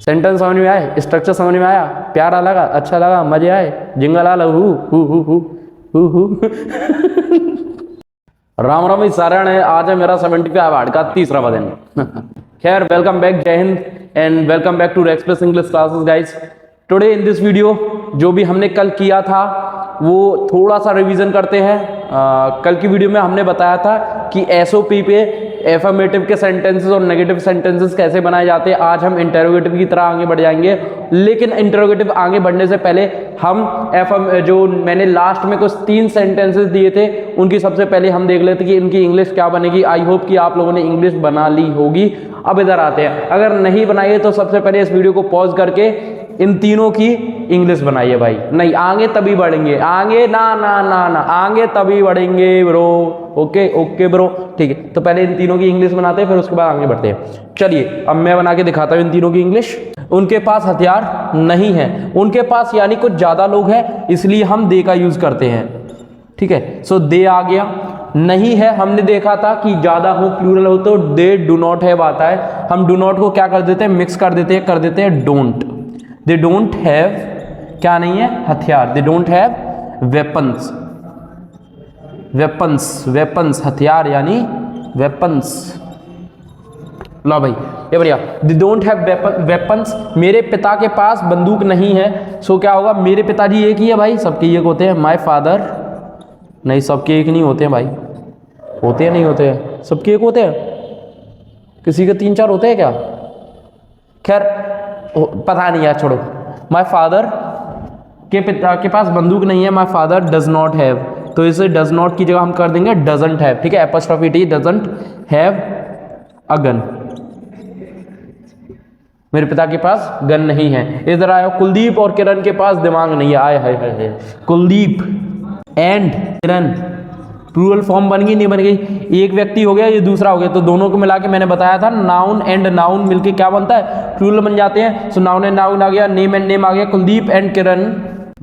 Sentence समझ में आए, स्ट्रक्चर समझ में आया, प्यारा लगा, अच्छा लगा, मजे आए, जिंगल आला हु राम राम सारण है। आज है मेरा 75 अवार्ड का तीसरा दिन। खैर, welcome back, Jai Hind and welcome back to express English classes guys. Today in this video जो भी हमने कल किया था वो थोड़ा सा रिवीजन करते हैं। कल की वीडियो में हमने बताया था कि एसओपी पे एफर्मेटिव के सेंटेंसेस और नेगेटिव सेंटेंसेस कैसे बनाए जाते हैं। आज हम इंटरोगेटिव की तरह आगे बढ़ जाएंगे, लेकिन इंटरोगेटिव आगे बढ़ने से पहले हम जो मैंने लास्ट में कुछ 3 सेंटेंसेस दिए थे उनकी सबसे पहले हम देख लेते कि इनकी इंग्लिश क्या बनेगी। आई होप कि आप लोगों ने इंग्लिश बना ली होगी। अब इधर आते हैं, अगर नहीं बनाइए तो सबसे पहले इस वीडियो को पॉज करके इन तीनों की इंग्लिश बनाइए भाई। नहीं, आगे तभी बढ़ेंगे, आगे ना ना ना ना, आगे तभी बढ़ेंगे ब्रो। ओके ओके ब्रो, ठीक है। तो पहले इन तीनों की इंग्लिश बनाते हैं, फिर उसके बाद आगे बढ़ते हैं। चलिए, अब मैं बना के दिखाता हूं इन तीनों की इंग्लिश। उनके पास हथियार नहीं है, उनके पास यानी कुछ ज्यादा लोग हैं, इसलिए हम दे का यूज करते हैं। ठीक है, सो दे आ गया। नहीं है, हमने देखा था कि ज्यादा हो, प्लूरल हो तो दे डू नॉट हैव आता है। हम डू नॉट को क्या कर देते हैं, मिक्स कर देते हैं डोंट। दे डोंट हैव क्या नहीं है, हथियार। They don't have weapons. Weapons हथियार यानी वेपन्स। लो भाई, ये बढ़िया। दे डोंट हैव वेपन्स, मेरे पिता के पास बंदूक नहीं है। सो क्या होगा, मेरे पिताजी एक ही है भाई, सबके एक होते हैं। माय फादर, नहीं सबके एक नहीं होते हैं भाई, होते हैं नहीं होते हैं, सबके एक होते हैं, किसी के 3-4 होते हैं क्या, खैर पता नहीं यार, छोड़ो। माय फादर के पिता के पास बंदूक नहीं है। My father does not have, तो इसे डज नॉट की जगह हम कर देंगे डजंट हैव। ठीक है, apostrophe T, doesn't have a gun. मेरे पिता के पास गन नहीं है। इधर आया, कुलदीप और किरण के पास दिमाग नहीं है। आए हाय, Kuldeep and Kiran plural form बन गई नहीं बन गई, एक व्यक्ति हो गया, ये दूसरा हो गया, तो दोनों को मिला के मैंने बताया था नाउन एंड नाउन मिलके क्या बनता है, प्लूरल बन जाते हैं। सो नाउन एंड नाउन आ गया, नेम एंड नेम आ गया। Kuldeep and Kiran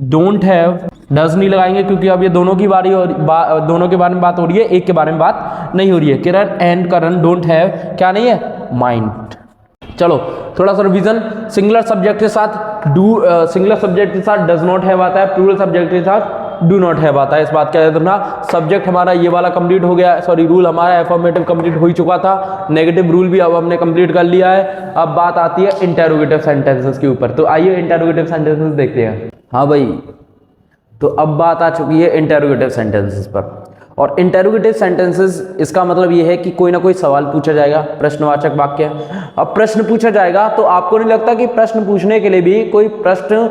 don't have, does नहीं लगाएंगे क्योंकि अब ये दोनों की बारी और दोनों के बारे में बात हो रही है, एक के बारे में बात नहीं हो रही है। किरण एंड करण डोंट हैव क्या नहीं है, माइंड। चलो थोड़ा सा रिवीजन। सिंगुलर सब्जेक्ट के साथ सिंगुलर सब्जेक्ट के साथ डज नॉट हैव आता है, प्लूरल सब्जेक्ट के साथ डू नॉट हैव आता है। इस बात का याद रखना। सब्जेक्ट हमारा ये वाला कंप्लीट हो गया, सॉरी रूल हमारा एफर्मेटिव कंप्लीट हो ही चुका था। नेगेटिव रूल भी अब हमने कंप्लीट कर लिया है। अब बात आती है इंटरोगेटिव सेंटेंसेस के ऊपर, तो आइए इंटरोगेटिव सेंटेंसेस देखते हैं। हाँ भाई, तो अब बात आ चुकी है इंटरोगेटिव सेंटेंसेस पर। और इंटरोगेटिव सेंटेंसेस इसका मतलब ये है कि कोई ना कोई सवाल पूछा जाएगा, प्रश्नवाचक वाक्य। अब प्रश्न पूछा जाएगा तो आपको नहीं लगता कि प्रश्न पूछने के लिए भी कोई प्रश्न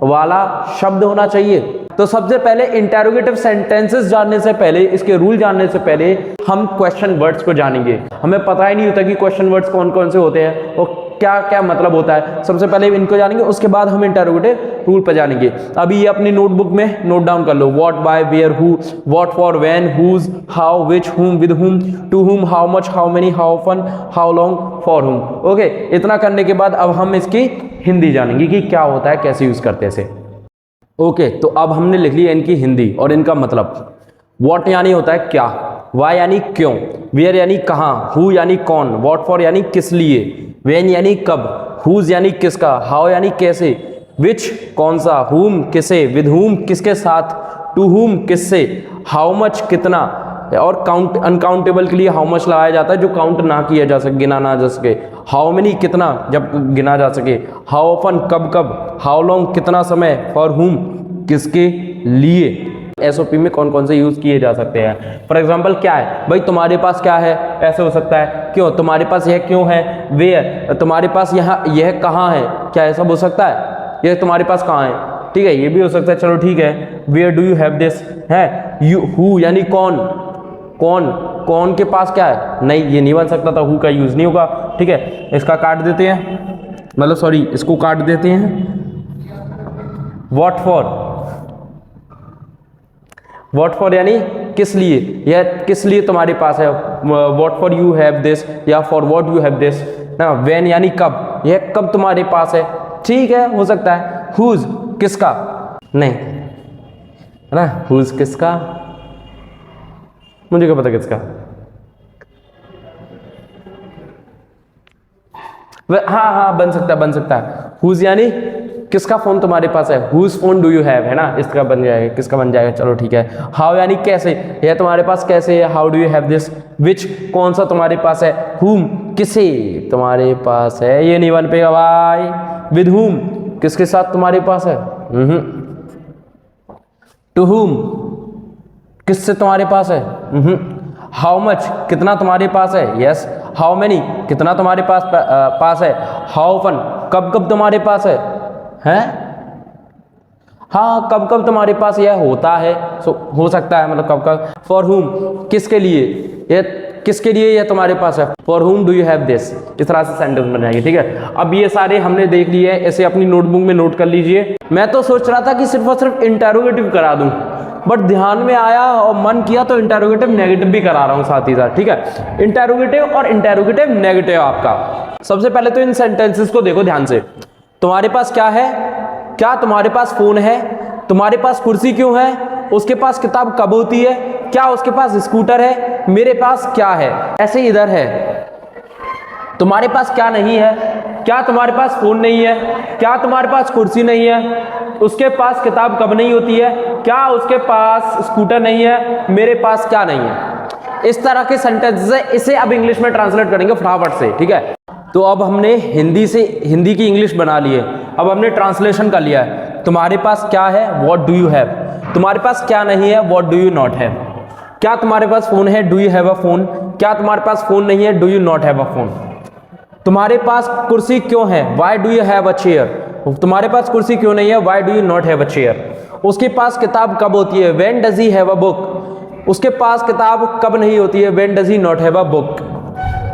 वाला शब्द होना चाहिए? तो सबसे पहले इंटरोगेटिव सेंटेंसेस जानने से पहले, इसके रूल जानने से पहले हम क्वेश्चन वर्ड्स को जानेंगे। हमें पता ही नहीं होता कि क्वेश्चन वर्ड्स कौन कौन से होते हैं और क्या क्या मतलब होता है। सबसे पहले इनको जानेंगे, उसके बाद हम इंटरोगेटिव रूल पर जानेंगे। अभी ये अपनी नोटबुक में नोट डाउन कर लो। What, by, where, who, what for, when, whose, how, which, whom, with whom, to whom, how much, how many, how far, how long, for whom. Okay, इतना करने के बाद अब हम इसकी हिंदी जानेंगे कि क्या होता है, कैसे यूज करते हैं इसे। ओके, तो अब हमने लिख लिया इनकी हिंदी और इनका मतलब। व्हाट यानी होता है क्या, वाई यानी क्यों, वेयर यानी कहाँ, हु यानी कौन, व्हाट फॉर यानी किस लिए, व्हेन यानी कब, हुज यानी किसका, हाउ यानी कैसे, विच कौन सा, हुम किसे, विद हुम किसके साथ, टू हुम किससे, हाउ मच कितना, और काउंट अनकाउंटेबल के लिए हाउ मच लगाया जाता है जो काउंट ना किया जा सके, गिना ना जा सके। हाउ मेनी कितना, जब गिना जा सके। हाउ ऑफन कब कब, हाउ लॉन्ग कितना समय, फॉर हुम किसके लिए। एसओपी में कौन कौन से यूज किए जा सकते हैं। फॉर एग्जाम्पल क्या है भाई, तुम्हारे पास क्या है, ऐसे हो सकता है। क्यों, तुम्हारे पास यह क्यों है। वेयर, तुम्हारे पास यह कहाँ है, क्या ऐसा हो सकता है, यह तुम्हारे पास कहाँ है। ठीक है, ये भी हो सकता है, चलो ठीक है। Where do you have this है। यू, हु यानी कौन, कौन के पास क्या है, नहीं ये नहीं बन सकता था, हु का यूज नहीं होगा। ठीक है, इसका काट देते हैं, मतलब सॉरी इसको काट देते हैं। व्हाट फॉर यानी किस लिए, यह किस लिए तुम्हारे पास है। What for you have this या for what you have this ना। व्हेन यानी कब, यह कब तुम्हारे पास है। ठीक है, हो सकता है। हुज किसका, नहीं है ना, हुज किसका, मुझे क्या पता किसका। हाँ हाँ बन सकता है। हुज यानी किसका फोन तुम्हारे पास है, whose phone do you have, है ना, इसका बन जाएगा, किसका बन जाएगा, चलो ठीक है। हाउ यानी कैसे, यह तुम्हारे पास कैसे है, how do you have this. Which कौन सा तुम्हारे पास है, हुम किसे तुम्हारे पास है, ये नहीं बन पेगा भाई। विद हुम किसके साथ तुम्हारे पास है, टू हुम किससे तुम्हारे पास है, हाउ मच कितना तुम्हारे पास है, यस। हाउ मेनी कितना तुम्हारे पास है, हाउ ऑफन कब कब तुम्हारे पास है, हैं, हाँ कब कब तुम्हारे पास यह होता है, हो सकता है, मतलब कब कब। फॉर हुम किसके लिए, ये किसके लिए यह तुम्हारे पास है, फॉर हुम डू यू हैव दिस, इस तरह से सेंटेंस बन जाएंगे, ठीक है। अब ये सारे हमने देख लिए हैं, ऐसे अपनी नोटबुक में नोट कर लीजिए। मैं तो सोच रहा था कि सिर्फ और सिर्फ इंटरोगेटिव करा दूं, बट ध्यान में आया और मन किया तो इंटरोगेटिव नेगेटिव भी करा रहा हूं साथ ही साथ, ठीक है। इंटरोगेटिव और इंटरोगेटिव नेगेटिव आपका। सबसे पहले तो इन सेंटेंसेस को देखो ध्यान से। तुम्हारे पास क्या है, क्या तुम्हारे पास फोन है, तुम्हारे पास कुर्सी क्यों है, उसके पास किताब कब होती है, क्या उसके पास स्कूटर है, मेरे पास क्या है, ऐसे इधर है। तुम्हारे पास क्या नहीं है, क्या तुम्हारे पास फोन नहीं है, क्या तुम्हारे पास कुर्सी नहीं है, उसके पास किताब कब नहीं होती है, क्या उसके पास स्कूटर नहीं है, मेरे पास क्या नहीं है। इस तरह के सेंटेंसेस है, इसे अब इंग्लिश में ट्रांसलेट करेंगे फटाफट से, ठीक है। तो अब हमने हिंदी की इंग्लिश बना ली है, अब हमने ट्रांसलेशन कर लिया है। तुम्हारे पास क्या है, व्हाट डू यू हैव, तुम्हारे पास क्या नहीं है, what do you not have. क्या तुम्हारे पास फोन है, do you have a phone, क्या तुम्हारे पास फोन नहीं है, do you not have a phone. तुम्हारे पास कुर्सी क्यों है, why do you have a chair, तुम्हारे पास कुर्सी क्यों नहीं है, why do you not have a chair. उसके पास किताब कब होती है, when does he have a book, उसके पास किताब कब नहीं होती है, when does he not have a book.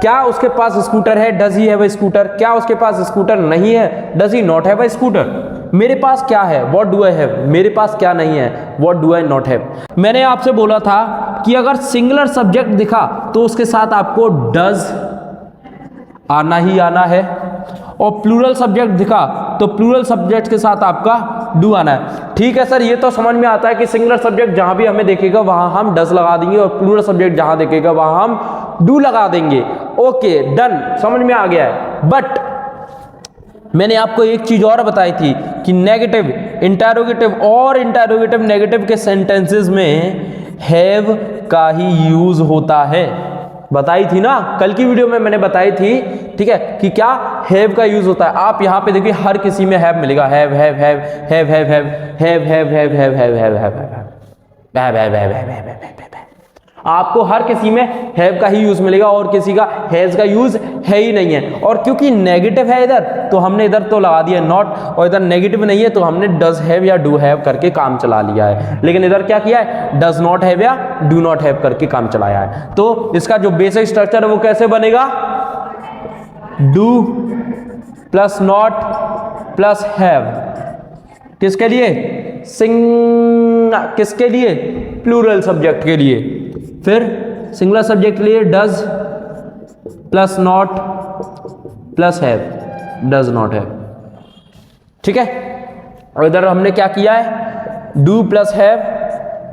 क्या उसके पास स्कूटर है, does he have a scooter, क्या उसके पास स्कूटर नहीं है, does he not have a scooter. मेरे पास क्या है, व्हाट डू आई हैव, मेरे पास क्या नहीं है, what do I not have. मैंने आपसे बोला था कि अगर सिंगुलर सब्जेक्ट दिखा तो उसके साथ आपको डज आना ही आना है, और प्लूरल सब्जेक्ट दिखा तो प्लूरल सब्जेक्ट के साथ आपका डू आना है। ठीक है सर, ये तो समझ में आता है कि सिंगुलर सब्जेक्ट जहां भी हमें देखेगा वहां हम डज लगा देंगे, और प्लूरल सब्जेक्ट जहां देखेगा वहां हम डू लगा देंगे। ओके डन, समझ में आ गया है। बट मैंने आपको एक चीज और बताई थी कि नेगेटिव, इंटरोगेटिव और इंटरोगेटिव नेगेटिव के सेंटेंसेस में हैव का ही यूज होता है। बताई थी ना, कल की वीडियो में मैंने बताई थी, ठीक है, कि क्या हैव का यूज होता है। आप यहां पे देखिए हर किसी में हैव मिलेगा, have have have have have have have have have have have have have, आपको हर किसी में हैव का ही यूज मिलेगा और किसी का हैज का यूज है ही नहीं है। और क्योंकि नेगेटिव है इधर तो हमने इधर तो लगा दिया नॉट, और इधर नेगेटिव नहीं है तो हमने डज हैव या डू हैव करके काम चला लिया है। लेकिन इधर क्या किया है, डज नॉट हैव या डू नॉट हैव करके काम चलाया है। तो इसका जो बेसिक स्ट्रक्चर है वो कैसे बनेगा, do plus not plus have, किसके लिए, किसके लिए, प्लूरल सब्जेक्ट के लिए। फिर सिंगुलर सब्जेक्ट के लिए does plus not plus have, does not have, ठीक है। और इधर हमने क्या किया है, do plus have,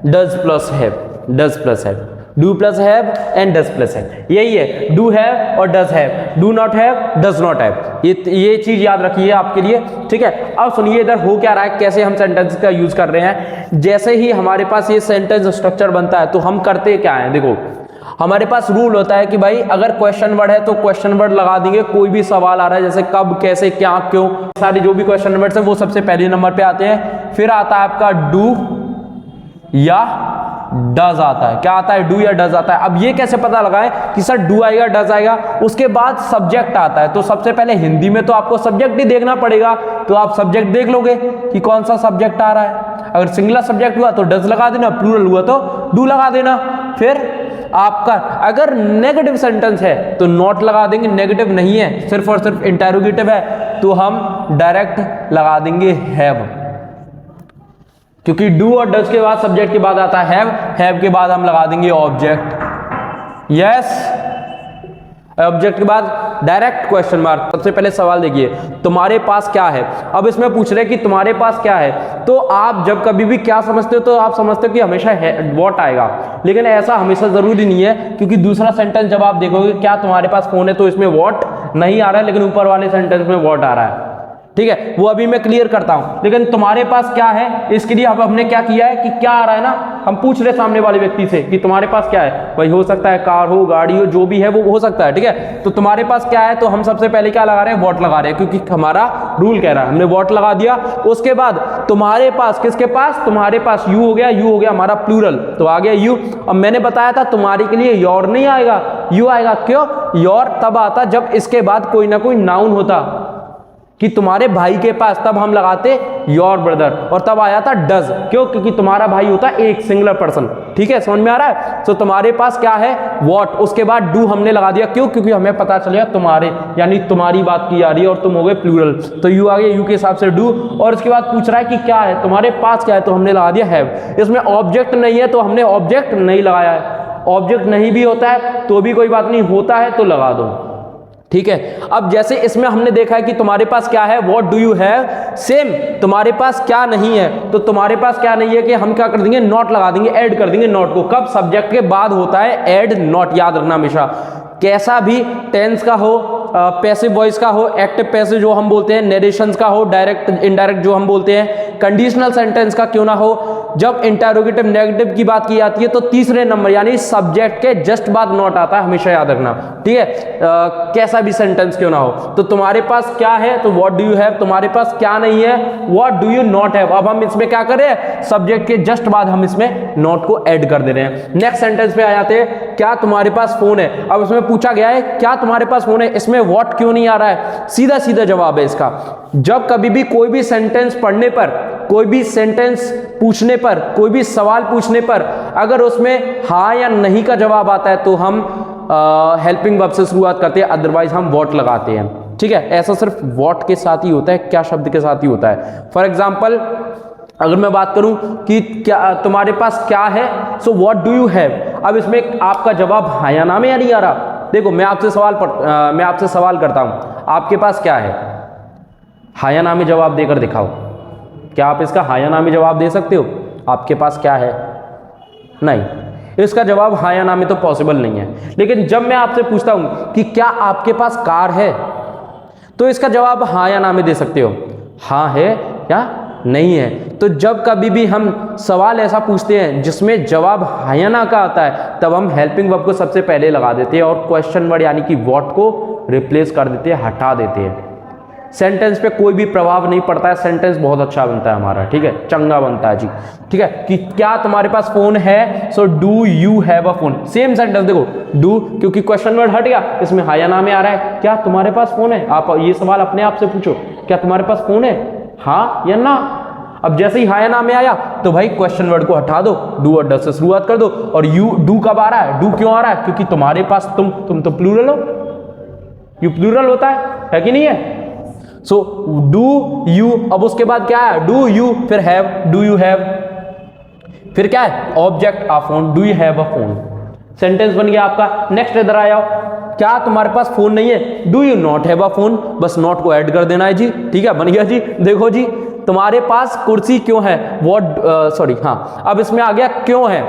does plus have, does plus have, do plus have and does plus have, यही है डू हैव और does have, do not have, does not have. ये चीज याद रखिए आपके लिए, ठीक है। अब सुनिए इधर हो क्या रहा है, कैसे हम सेंटेंस का यूज कर रहे हैं। जैसे ही हमारे पास ये सेंटेंस स्ट्रक्चर बनता है तो हम करते क्या है, देखो हमारे पास रूल होता है कि भाई अगर क्वेश्चन वर्ड है तो क्वेश्चन वर्ड लगा देंगे। कोई भी सवाल आ रहा है जैसे कब, कैसे, क्या, क्यों, सारे जो भी क्वेश्चन वर्ड्स हैं वो सबसे पहले नंबर पे आते हैं। फिर आता है आपका डू या डज आता है, क्या आता है, डू या डज आता है। अब ये कैसे पता लगाएं कि सर डू आएगा डज आएगा, उसके बाद सब्जेक्ट आता है। तो सबसे पहले हिंदी में तो आपको सब्जेक्ट ही देखना पड़ेगा, तो आप सब्जेक्ट देख लोगे कि कौन सा सब्जेक्ट आ रहा है। अगर सिंगुलर सब्जेक्ट हुआ तो डज लगा देना, प्लूरल हुआ तो डू लगा देना। फिर आपका अगर नेगेटिव सेंटेंस है तो नॉट लगा देंगे, नेगेटिव नहीं है सिर्फ और सिर्फ इंटरोगेटिव है तो हम डायरेक्ट लगा देंगे हैव, क्योंकि डू और डज के बाद सब्जेक्ट के बाद आता है हैव के बाद हम लगा देंगे ऑब्जेक्ट। यस, ऑब्जेक्ट के बाद डायरेक्ट क्वेश्चन मार्क। सबसे पहले सवाल देखिए, तुम्हारे पास क्या है। अब इसमें पूछ रहे कि तुम्हारे पास क्या है, तो आप जब कभी भी क्या समझते हो तो आप समझते हो कि हमेशा व्हाट आएगा, लेकिन ऐसा हमेशा जरूरी नहीं है, क्योंकि दूसरा सेंटेंस जब आप देखोगे क्या तुम्हारे पास फोन है तो इसमें व्हाट नहीं आ रहा है, लेकिन ऊपर वाले सेंटेंस में व्हाट आ रहा है, ठीक है, वो अभी मैं क्लियर करता हूं। लेकिन तुम्हारे पास क्या है, इसके लिए अब हमने क्या किया है कि क्या आ रहा है ना, हम पूछ रहे सामने वाले व्यक्ति से कि तुम्हारे पास क्या है, भाई हो सकता है कार हो, गाड़ी हो, जो भी है वो हो सकता है, ठीक है। तो तुम्हारे पास क्या है, तो हम सबसे पहले क्या लगा रहे हैं, व्हाट लगा रहे हैं, क्योंकि हमारा रूल कह रहा है, हमने व्हाट लगा दिया। उसके बाद तुम्हारे पास, किसके पास, तुम्हारे पास यू हो गया, यू हो गया हमारा प्लूरल, तो आ गया यू। अब मैंने बताया था तुम्हारे के लिए योर नहीं आएगा, यू आएगा। क्यों, योर तब आता जब इसके बाद कोई ना कोई नाउन होता, कि तुम्हारे भाई के पास, तब हम लगाते योर ब्रदर, और तब आया था डज। क्यों, क्योंकि तुम्हारा भाई होता है एक सिंगुलर पर्सन, ठीक है, समझ में आ रहा है। तो तुम्हारे पास क्या है, व्हाट, उसके बाद डू हमने लगा दिया। क्यों, क्योंकि हमें पता चल गया तुम्हारे, यानी तुम्हारी बात की जा रही है और तुम हो गए प्लूरल, तो यू आ गया, यू के हिसाब से डू। और उसके बाद पूछ रहा है कि क्या है, तुम्हारे पास क्या है, तो हमने लगा दिया हैव। इसमें ऑब्जेक्ट नहीं है तो हमने ऑब्जेक्ट नहीं लगाया है, ऑब्जेक्ट नहीं भी होता है तो भी कोई बात नहीं, होता है तो लगा दो, ठीक है। अब जैसे इसमें हमने देखा है कि तुम्हारे पास क्या है, what do you have, same तुम्हारे पास क्या नहीं है, तो तुम्हारे पास क्या नहीं है कि हम क्या कर देंगे, नॉट लगा देंगे, ऐड कर देंगे नॉट को। कब, सब्जेक्ट के बाद होता है ऐड नॉट, याद रखना हमेशा, कैसा भी टेंस का हो, पैसिव वॉइस का हो, एक्टिव पैसिव जो हम बोलते हैं, नरेशंस का हो, डायरेक्ट इनडायरेक्ट जो हम बोलते हैं, कंडीशनल सेंटेंस का क्यों ना हो, जब इंटरोगेटिव नेगेटिव की बात की जाती है तो तीसरे नंबर यानी सब्जेक्ट के जस्ट बाद नॉट आता है, हमेशा याद रखना, ठीक है। कैसा भी सेंटेंस क्यों ना हो, तो तुम्हारे पास क्या है, तो व्हाट डू यू हैव, तुम्हारे पास क्या नहीं है, what do you not have. अब हम इसमें क्या करें, सब्जेक्ट के जस्ट बाद हम इसमें नॉट को ऐड कर दे रहे हैं। नेक्स्ट सेंटेंस पे आ जाते हैं, क्या तुम्हारे पास फोन है। अब इसमें पूछा गया है क्या तुम्हारे पास फोन है, इसमें व्हाट क्यों नहीं आ रहा है, सीधा सीधा जवाब है इसका, जब कभी भी कोई भी सेंटेंस पढ़ने पर, कोई भी सेंटेंस पूछने पर, कोई भी सवाल पूछने पर अगर उसमें हाँ या नहीं का जवाब आता है तो हम हेल्पिंग वर्ब से शुरुआत करते हैं, अदरवाइज हम व्हाट लगाते हैं, ठीक है। ऐसा सिर्फ व्हाट के साथ ही होता है, क्या शब्द के साथ ही होता है। फॉर एग्जाम्पल अगर मैं बात करूं कि क्या तुम्हारे पास क्या है, so what do you have. अब इसमें आपका जवाब हाँ या ना में या नहीं आ रहा, देखो मैं आपसे सवाल करता हूं, आपके पास क्या है, हाँ या ना में जवाब देकर दिखाओ। क्या आप इसका हाँ या ना में जवाब दे सकते हो, आपके पास क्या है, नहीं, इसका जवाब हाँ या ना में तो पॉसिबल नहीं है। लेकिन जब मैं आपसे पूछता हूं कि क्या आपके पास कार है, तो इसका जवाब हाँ या ना में दे सकते हो, हाँ है या नहीं है। तो जब कभी भी हम सवाल ऐसा पूछते हैं जिसमें जवाब हाँ या ना का आता है, तब हम हेल्पिंग वर्ब को सबसे पहले लगा देते हैं और क्वेश्चन वर्ड यानी कि व्हाट को रिप्लेस कर देते हैं, हटा देते हैं। सेंटेंस पे कोई भी प्रभाव नहीं पड़ता है, सेंटेंस बहुत अच्छा बनता है हमारा, ठीक है, चंगा बनता है जी, ठीक है। कि क्या तुम्हारे पास फोन है, so do you have a phone, same sentence देखो, डू क्योंकि क्वेश्चन वर्ड हट गया, इसमें हाँ या ना में आ रहा है, क्या तुम्हारे पास फोन है। आप ये सवाल अपने आप से पूछो, क्या तुम्हारे पास फोन है, हाँ या ना। अब जैसे ही हाँ या ना में आया तो भाई क्वेश्चन वर्ड को हटा दो, डू और डज से शुरुआत कर दो। और यू, डू कब आ रहा है, डू क्यों आ रहा है, क्योंकि तुम्हारे पास तुम तो प्लूरल हो, यू प्लूरल होता है कि नहीं है। सो डू यू, अब उसके बाद क्या है, डू यू, फिर हैव, डू यू हैव, फिर क्या है object a phone, do you have a phone, sentence बन गया आपका। नेक्स्ट इधर आ जाओ, क्या तुम्हारे पास फोन नहीं है, do you not have a phone, बस नॉट को ऐड कर देना है जी, ठीक है, बन गया जी। देखो जी, तुम्हारे पास कुर्सी क्यों है, हाँ, अब इसमें आ गया क्यों है।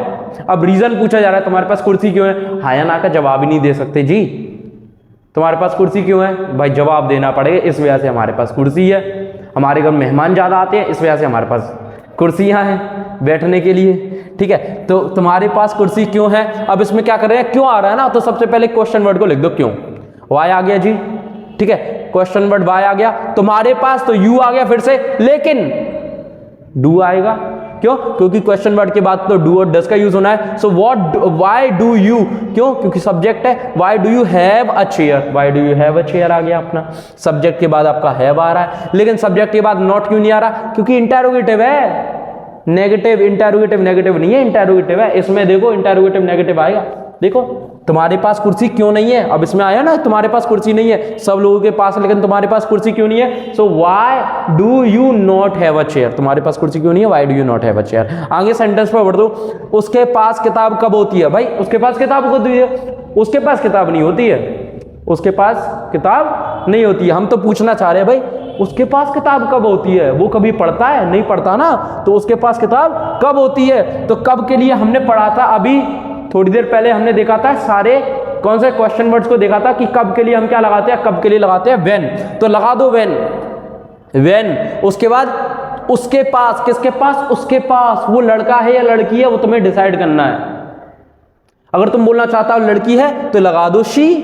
अब रीजन पूछा जा रहा है, तुम्हारे पास कुर्सी क्यों है, हाँ या ना का जवाब ही नहीं दे सकते जी, तुम्हारे पास कुर्सी क्यों है, भाई जवाब देना पड़ेगा, इस वजह से हमारे पास कुर्सी है, हमारे घर मेहमान ज्यादा आते हैं, इस वजह से हमारे पास कुर्सियां हैं बैठने के लिए, ठीक है। तो तुम्हारे पास कुर्सी क्यों है, अब इसमें क्या कर रहे हैं, क्यों आ रहा है ना, तो सबसे पहले क्वेश्चन वर्ड को लिख दो, क्यों, वाई आ गया जी, ठीक है, क्वेश्चन वर्ड वाई आ गया, तुम्हारे पास तो यू आ गया फिर से, लेकिन डू आएगा, क्यों, क्योंकि क्वेश्चन वर्ड के बाद तो डू और डज का यूज होना है। So what, why do you, क्यों, क्योंकि सब्जेक्ट है, why do you have a chair, why do you have a chair आ गया अपना, सब्जेक्ट के बाद आपका हैव आ रहा है, लेकिन सब्जेक्ट के बाद नॉट क्यों नहीं आ रहा, क्योंकि इंटरोगेटिव है, नेगेटिव, इंटरोगेटिव नेगेटिव नहीं है, इंटरोगेटिव है, इसमें देखो इंटरोगेटिव नेगेटिव आएगा, देखो तुम्हारे पास कुर्सी क्यों नहीं है, अब इसमें आया ना तुम्हारे पास कुर्सी नहीं है, सब लोगों के पास, लेकिन तुम्हारे पास कुर्सी क्यों नहीं है, so why do you not have a chair, तुम्हारे पास कुर्सी क्यों नहीं है, why do you not have a chair. आगे सेंटेंस पर बढ़ दो, उसके पास किताब कब होती है, भाई उसके पास किताब होती है, उसके पास किताब नहीं होती है, उसके पास किताब नहीं होती है। हम तो पूछना चाह रहे हैं भाई उसके पास किताब कब होती है, वो कभी पढ़ता है, नहीं पढ़ता ना, तो उसके पास किताब कब होती है। तो कब के लिए हमने पढ़ा था, अभी थोड़ी देर पहले हमने देखा था सारे कौन से क्वेश्चन वर्ड्स को देखा था कि कब के लिए हम क्या लगाते हैं, कब के लिए लगाते हैं व्हेन, तो लगा दो व्हेन। उसके बाद उसके पास, किसके पास, उसके पास, वो लड़का है या लड़की है वो तुम्हें डिसाइड करना है। अगर तुम बोलना चाहता हो लड़की है तो लगा दो शी,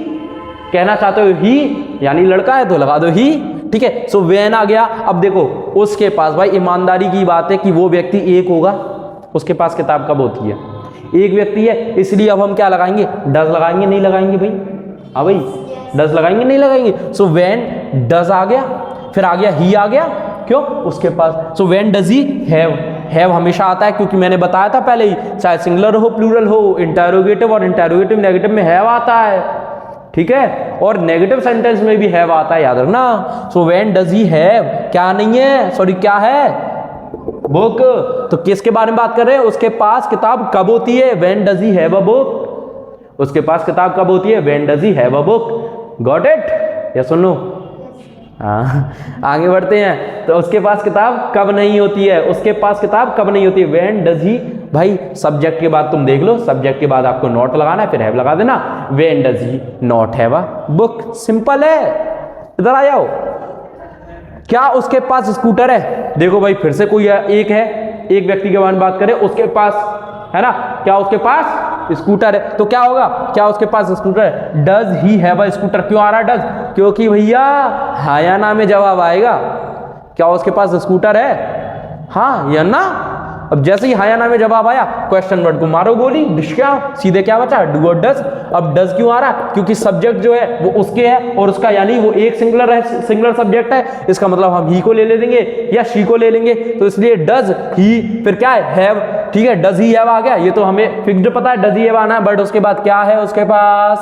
कहना चाहते हो ही यानी लड़का है तो लगा दो ही, ठीक है। सो व्हेन आ गया। अब देखो उसके पास, भाई ईमानदारी की बात है कि वो व्यक्ति एक होगा, उसके पास किताब कब होती है, एक व्यक्ति है, इसलिए अब हम क्या लगाएंगे, डज लगाएंगे, नहीं लगाएंगे भाई, हाँ भाई डज लगाएंगे, नहीं लगाएंगे। सो व्हेन डज आ गया, फिर आ गया ही आ गया, क्यों, उसके पास। So when does he have हमेशा आता है क्योंकि मैंने बताया था पहले ही, चाहे सिंगुलर हो प्लूरल हो, इंटरोगेटिव और इंटरोगेटिव नेगेटिव में हैव आता है, ठीक है, और नेगेटिव सेंटेंस में भी हैव आता है, याद रखना। सो व्हेन डज ही हैव, क्या नहीं है, सॉरी क्या है, बुक। तो किसके बारे में बात कर रहे हैं, उसके पास किताब कब होती है, when does he have a book, उसके पास किताब कब होती है, when does he have a book. Got it, या सुनो, हाँ आगे बढ़ते हैं। तो उसके पास किताब कब नहीं होती है, उसके पास किताब कब नहीं होती है, व्हेन डज ही, भाई सब्जेक्ट के बाद तुम देख लो, सब्जेक्ट के बाद आपको नॉट लगाना है, फिर हैव लगा देना, when does he not have a book, simple है। इधर आ जाओ, क्या उसके पास स्कूटर है, देखो भाई फिर से कोई एक है, एक व्यक्ति के बारे में बात करें, उसके पास है ना, क्या उसके पास स्कूटर है, तो क्या होगा, क्या उसके पास स्कूटर है, does he have a scooter, क्यों आ रहा है डज, क्योंकि भैया हायाना में जवाब आएगा, क्या उसके पास स्कूटर है, हाँ या ना। अब जैसे ही हायाना में जवाब आया, क्वेश्चन वर्ड को मारो गोली, क्या सीधे क्या बचा, डू और डज। अब डज क्यों आ रहा है, क्योंकि सब्जेक्ट जो है वो उसके है और उसका यानी वो एक सिंगुलर है, सिंगुलर सब्जेक्ट है, इसका मतलब हम ही को ले लेंगे या शी को ले लेंगे, तो इसलिए डज ही, फिर क्या है, हैव, ठीक है, डज ही हैव आ गया, ये तो हमें फिक्स्ड पता है डज ही हैव आना है, बट उसके बाद क्या है, उसके पास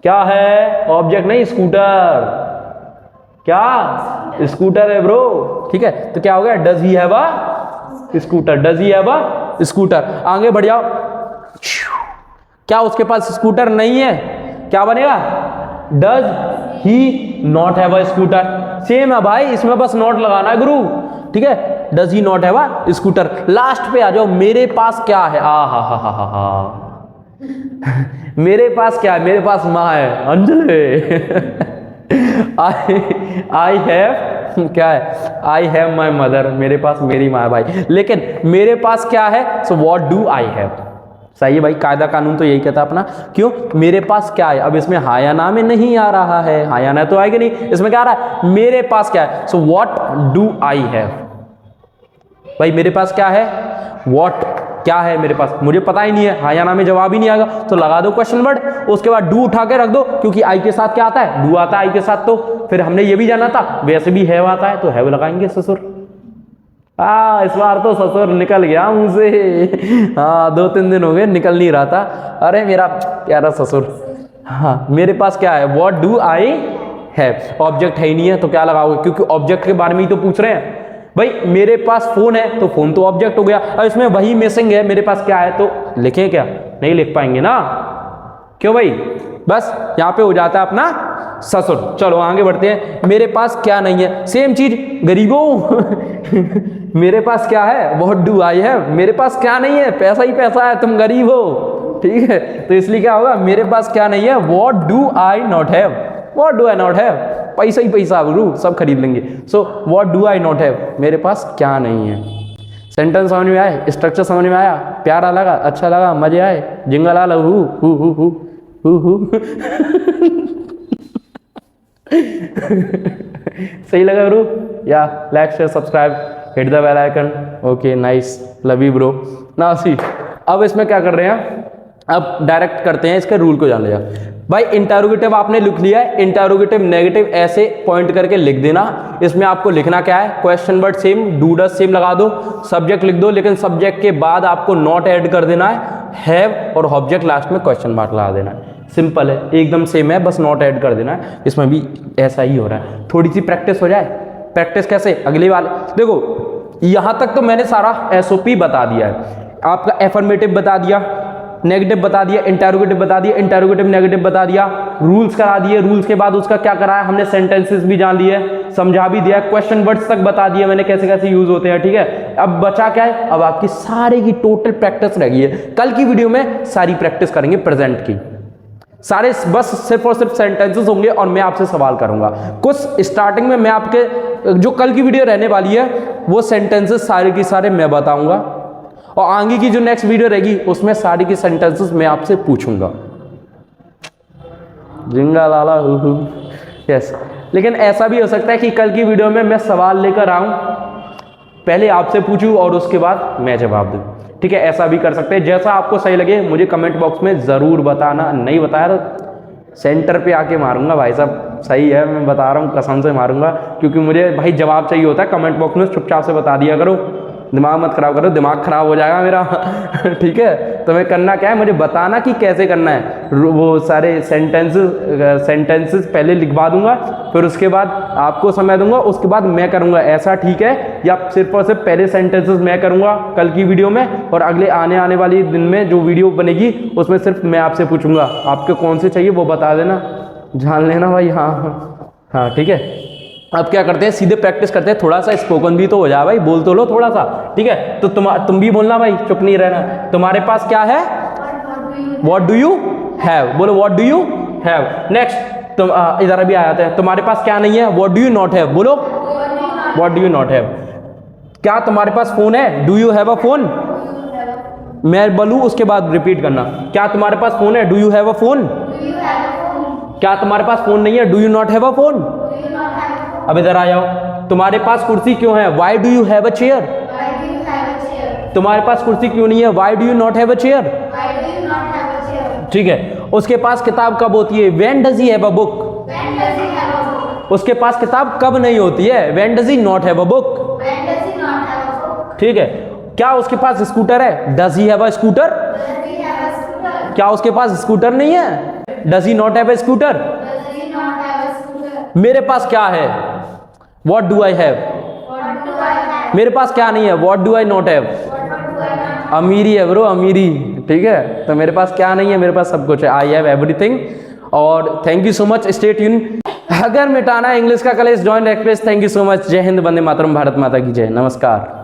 क्या है, ऑब्जेक्ट नहीं, स्कूटर, क्या स्कूटर है ब्रो, ठीक है। तो क्या हो गया, does he have a scooter, does he have a scooter. आगे बढ़ जाओ, क्या उसके पास स्कूटर नहीं है, क्या बनेगा, does he not have a scooter, same है भाई, इसमें बस नॉट लगाना है गुरु, ठीक है, does he not have a scooter. Last पे आ जाओ, मेरे पास क्या है, हा मेरे पास क्या है, मेरे पास माँ है, अंजलि आई हैव क्या है, आई हैव माई मदर, मेरे पास मेरी माँ है भाई, लेकिन मेरे पास क्या है, so what do I have, सही है भाई, कायदा कानून तो यही कहता है अपना, क्यों, मेरे पास क्या है। अब इसमें हायाना में नहीं आ रहा है, हायाना तो आएगा नहीं, इसमें क्या आ रहा है, मेरे पास क्या है, so what do I have, भाई मेरे पास क्या है, व्हाट क्या है मेरे पास, मुझे पता ही नहीं है, हायाना में जवाब ही नहीं आएगा, तो लगा दो क्वेश्चन वर्ड, उसके बाद डू उठा के रख दो, क्योंकि आई के साथ क्या आता है, डू आता है आई के साथ, तो फिर हमने ये भी जाना था वैसे भी हैव आता है, तो हैव लगाएंगे ससुर। इस बार तो ससुर निकल गया मुझसे, हाँ 2-3 दिन हो गए निकल नहीं रहा था, अरे मेरा प्यारा ससुर। हाँ मेरे पास क्या है, what do I have, object है ही नहीं है तो क्या लगाओगे, क्योंकि ऑब्जेक्ट के बारे में ही तो पूछ रहे हैं भाई। मेरे पास फोन है तो फोन तो ऑब्जेक्ट हो गया, अब इसमें वही मिसिंग है, मेरे पास क्या है, तो लिखें क्या, नहीं लिख पाएंगे ना, क्यों भाई, बस यहाँ पे हो जाता है अपना ससुर। चलो आगे बढ़ते हैं, मेरे पास क्या नहीं है, सेम चीज गरीबों मेरे पास क्या है, व्हाट डू आई हैव, मेरे पास क्या नहीं है, पैसा ही पैसा है, तुम गरीब हो, ठीक है, तो इसलिए क्या होगा, मेरे पास क्या नहीं है, what do I not have, what do I not have, पैसा ही पैसा गुरु, सब खरीद लेंगे। So what do I not have, मेरे पास क्या नहीं है। सेंटेंस समझ में आए, स्ट्रक्चर समझ में आया, प्यारा लगा, अच्छा लगा, मजे आए, जिंगल आला हु सही लगा गुरु, या like share subscribe hit the bell icon, okay nice, love you bro. ना सी अब इसमें क्या कर रहे हैं, अब डायरेक्ट करते हैं, इसके रूल को जान लिया भाई। इंटरोगेटिव आपने लिख लिया है, इंटरोगेटिव नेगेटिव ऐसे पॉइंट करके लिख देना। इसमें आपको लिखना क्या है, question word same, do does same लगा दो, सब्जेक्ट लिख दो, लेकिन सब्जेक्ट के बाद आपको नॉट ऐड कर देना है, हैव, और ऑब्जेक्ट लास्ट में क्वेश्चन मार्क लगा देना है। सिंपल है, एकदम सेम है, बस नॉट ऐड कर देना है। इसमें भी ऐसा ही हो रहा है, थोड़ी सी प्रैक्टिस हो जाए। प्रैक्टिस कैसे, अगली वाले देखो, यहां तक तो मैंने सारा एसओपी बता दिया है, आपका एफर्मेटिव बता दिया, नेगेटिव बता दिया, इंटरोगेटिव बता दिया, इंटरोगेटिव नेगेटिव बता दिया, रूल्स करा दिए, रूल्स के बाद उसका क्या कराया हमने, सेंटेंसेस भी जान लिए, समझा भी दिया, क्वेश्चन वर्ड्स तक बता दिया मैंने कैसे कैसे यूज होते हैं, ठीक है। अब बचा क्या है, अब आपकी सारी की टोटल प्रैक्टिस रह गई है। कल की वीडियो में सारी प्रैक्टिस करेंगे प्रेजेंट की, सारे बस सिर्फ और सिर्फ सेंटेंसेस होंगे और मैं आपसे सवाल करूंगा। कुछ स्टार्टिंग में मैं आपके जो कल की वीडियो रहने वाली है वो सेंटेंसेस सारे की सारे मैं बताऊंगा और आगे की जो नेक्स्ट वीडियो रहेगी उसमें सारी की सेंटेंसेस मैं आपसे पूछूंगा। जिंगा लाला यस। लेकिन ऐसा भी हो सकता है कि कल की वीडियो में मैं सवाल लेकर आऊं, पहले आपसे पूछूं और उसके बाद मैं जवाब दूं। ठीक है, ऐसा भी कर सकते हैं, जैसा आपको सही लगे मुझे कमेंट बॉक्स में ज़रूर बताना। नहीं बताया तो सेंटर पे आके मारूंगा भाई साहब, सही है मैं बता रहा हूँ, कसम से मारूंगा, क्योंकि मुझे भाई जवाब चाहिए होता है। कमेंट बॉक्स में चुपचाप से बता दिया करो, दिमाग मत खराब करो, दिमाग खराब हो जाएगा मेरा ठीक है, तो मैं करना क्या है, मुझे बताना कि कैसे करना है। वो सारे सेंटेंसेस पहले लिखवा दूंगा, फिर उसके बाद आपको समय दूंगा, उसके बाद मैं करूंगा। ऐसा ठीक है, या सिर्फ और सिर्फ पहले सेंटेंसेस मैं करूंगा कल की वीडियो में और अगले आने वाली दिन में जो वीडियो बनेगी उसमें सिर्फ मैं आपसे पूछूंगा। आपके कौन से चाहिए वो बता देना, जान लेना भाई। हाँ ठीक है। अब क्या करते हैं, सीधे प्रैक्टिस करते हैं, थोड़ा सा स्पोकन भी तो हो जाए भाई, बोल तो लो थोड़ा सा। ठीक है, तो तुम भी बोलना भाई, चुप नहीं रहना। तुम्हारे पास क्या है, व्हाट डू यू हैव, बोलो what do you have. Next तुम इधर अभी आ जाते हैं, तुम्हारे पास क्या नहीं है, what do you not have, बोलो what do you not have. क्या तुम्हारे पास फोन है, do you have a phone. मैं बोलूं उसके बाद रिपीट करना, क्या तुम्हारे पास फोन है, do you have a phone. क्या तुम्हारे पास फोन नहीं है, do you not have a phone. अब इधर आ जाओ, तुम्हारे पास कुर्सी क्यों है, why do you have a chair. तुम्हारे पास कुर्सी क्यों नहीं है, why do you not have a chair. ठीक है, उसके पास किताब कब होती है, when does he have a book. उसके पास किताब कब नहीं होती है, when does he not have a book. ठीक है, क्या उसके पास स्कूटर है, does he have a scooter. क्या उसके पास स्कूटर नहीं है, does he not have a scooter. मेरे पास क्या है, व्हाट डू आई हैव। मेरे पास क्या नहीं है, what do I not have. अमीरी है ब्रो, अमीरी। ठीक है, तो मेरे पास क्या नहीं है, मेरे पास सब कुछ है, आई हैव एवरीथिंग। और thank you so much, stay tune. अगर मिटाना इंग्लिश का कलेश, join express. Thank you so much, जय हिंद, वंदे मातरम, भारत माता की जय, नमस्कार।